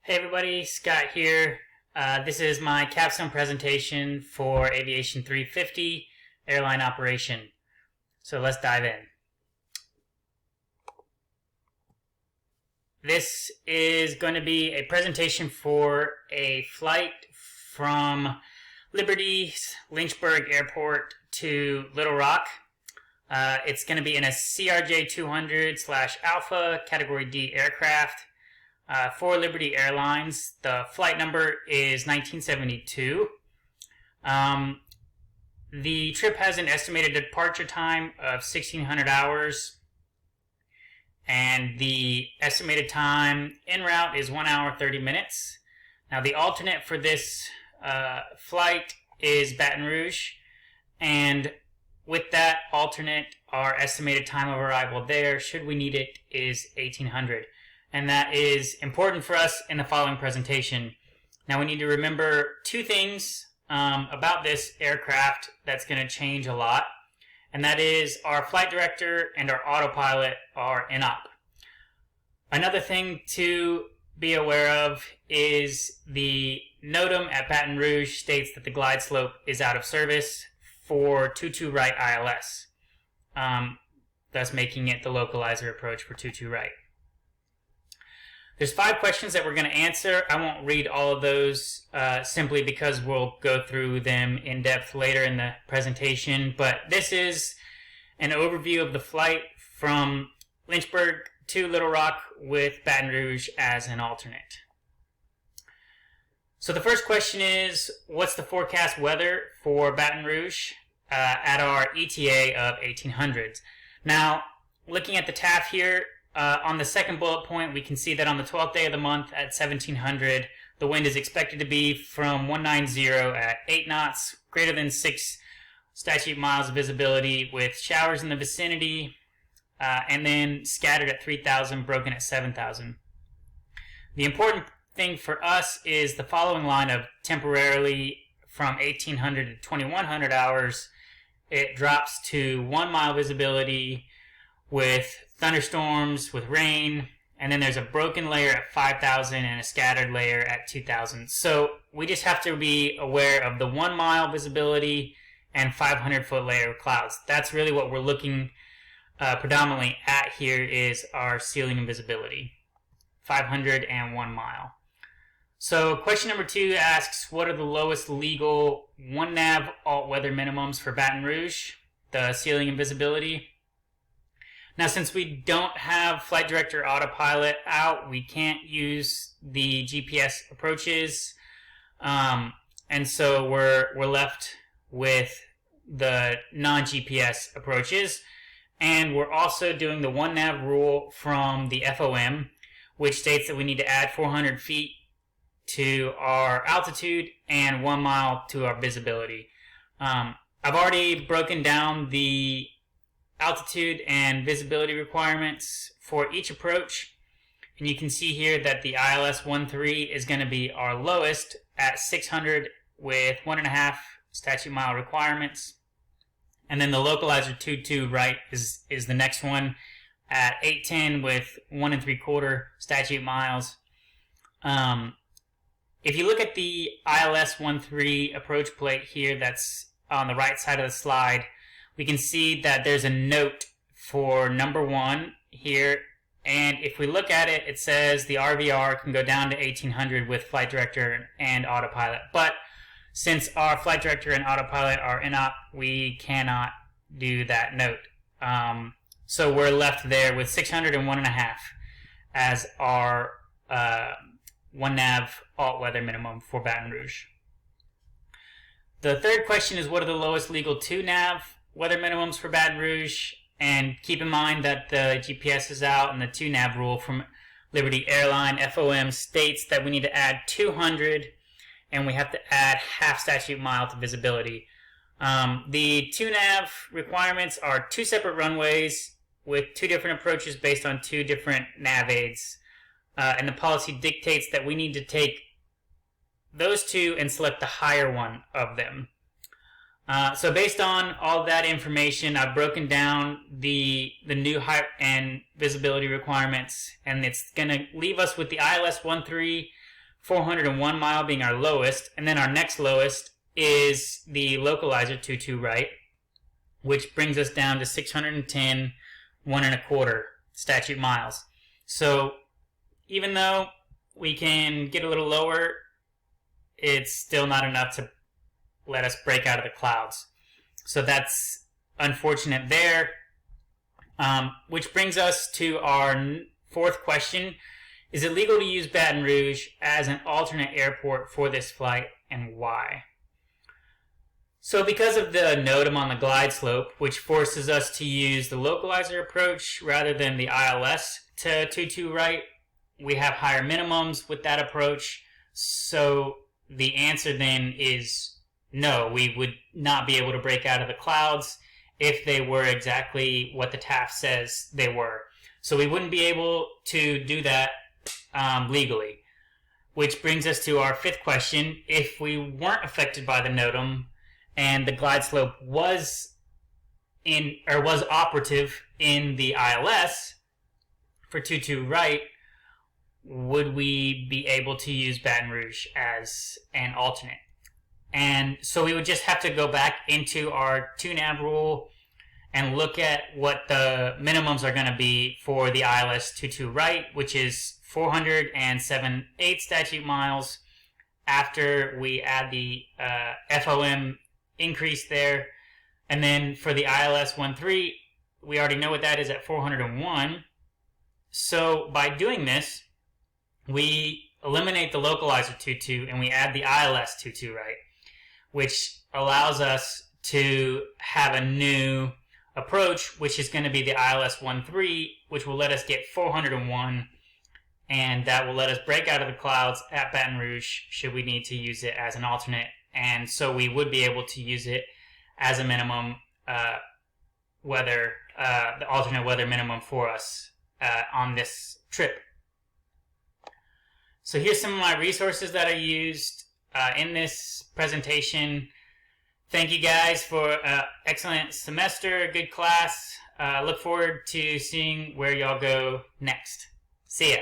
Hey everybody, Scott here. This is my capstone presentation for Aviation 350 airline operation. So let's dive in. This is going to be a presentation for a flight from Liberty's Lynchburg Airport to Little Rock. It's going to be in a CRJ-200/Alpha Category D aircraft. For Liberty Airlines, the flight number is 1972. The trip has an estimated departure time of 1,600 hours, and the estimated time en route is 1 hour 30 minutes. Now, the alternate for this flight is Baton Rouge, and with that alternate, our estimated time of arrival there, should we need it, is 1,800. And that is important for us in the following presentation. Now we need to remember two things about this aircraft that's going to change a lot, and that is our flight director and our autopilot are in op. Another thing to be aware of is the NOTAM at Baton Rouge states that the glide slope is out of service for 22 right ILS, thus making it the localizer approach for 22 right. There's 5 questions that we're going to answer. I won't read all of those simply because we'll go through them in depth later in the presentation. But this is an overview of the flight from Lynchburg to Little Rock with Baton Rouge as an alternate. So the first question is, what's the forecast weather for Baton Rouge at our ETA of 1800s? Now, looking at the TAF here, on the second bullet point, we can see that on the 12th day of the month at 1700, the wind is expected to be from 190 at 8 knots, greater than 6 statute miles of visibility, with showers in the vicinity, and then scattered at 3,000, broken at 7,000. The important thing for us is the following line of temporarily from 1800 to 2100 hours, it drops to 1 mile visibility with thunderstorms, with rain, and then there's a broken layer at 5,000 and a scattered layer at 2,000. So we just have to be aware of the 1 mile visibility and 500-foot layer of clouds. That's really what we're looking predominantly at here, is our ceiling and visibility, 500 and 1 mile. So question number 2 asks, what are the lowest legal 1 nav alt weather minimums for Baton Rouge, the ceiling and visibility? Now, since we don't have flight director autopilot out, we can't use the GPS approaches, and so we're left with the non-GPS approaches. And we're also doing the 1 nav rule from the FOM, which states that we need to add 400 feet to our altitude and 1 mile to our visibility. I've already broken down the altitude and visibility requirements for each approach, and you can see here that the ILS 13 is going to be our lowest at 600 with 1.5 statute mile requirements, and then the localizer 22 right is the next one at 810 with 1 3/4 statute miles. If you look at the ILS 13 approach plate here that's on the right side of the slide, we can see that there's a note for number 1 here, and if we look at it, it says the RVR can go down to 1800 with flight director and autopilot. But since our flight director and autopilot are in op, we cannot do that note. So we're left there with 600 and 1.5 as our 1 nav alt weather minimum for Baton Rouge. The third question is, what are the lowest legal 2 nav weather minimums for Baton Rouge? And keep in mind that the GPS is out, and the 2 nav rule from Liberty Airline FOM states that we need to add 200 and we have to add half statute mile to visibility. The 2 nav requirements are 2 separate runways with 2 different approaches based on 2 different nav aids, and the policy dictates that we need to take those 2 and select the higher one of them. So based on all that information, I've broken down the new height and visibility requirements, and it's going to leave us with the ILS 13 401 mile being our lowest, and then our next lowest is the localizer 22 right, which brings us down to 610 1.25 statute miles. So even though we can get a little lower, it's still not enough to let us break out of the clouds. So that's unfortunate there. Which brings us to our fourth question. Is it legal to use Baton Rouge as an alternate airport for this flight, and why? So because of the NOTAM on the glide slope, which forces us to use the localizer approach rather than the ILS to 22 right, we have higher minimums with that approach. So the answer then is no, we would not be able to break out of the clouds if they were exactly what the TAF says they were. So we wouldn't be able to do that legally. Which brings us to our fifth question. If we weren't affected by the NOTAM and the glide slope was operative in the ILS for 22 right, would we be able to use Baton Rouge as an alternate? And so we would just have to go back into our 2nav rule and look at what the minimums are going to be for the ILS 22 right, which is 407.8 statute miles after we add the FOM increase there. And then for the ILS 13, we already know what that is at 401. So by doing this, we eliminate the localizer 22 and we add the ILS 22 right, which allows us to have a new approach, which is going to be the ILS 13, which will let us get 401, and that will let us break out of the clouds at Baton Rouge should we need to use it as an alternate. And so we would be able to use it as a minimum weather, the alternate weather minimum for us on this trip. So here's some of my resources that I used in this presentation. Thank you guys for an excellent semester, good class. Look forward to seeing where y'all go next. See ya.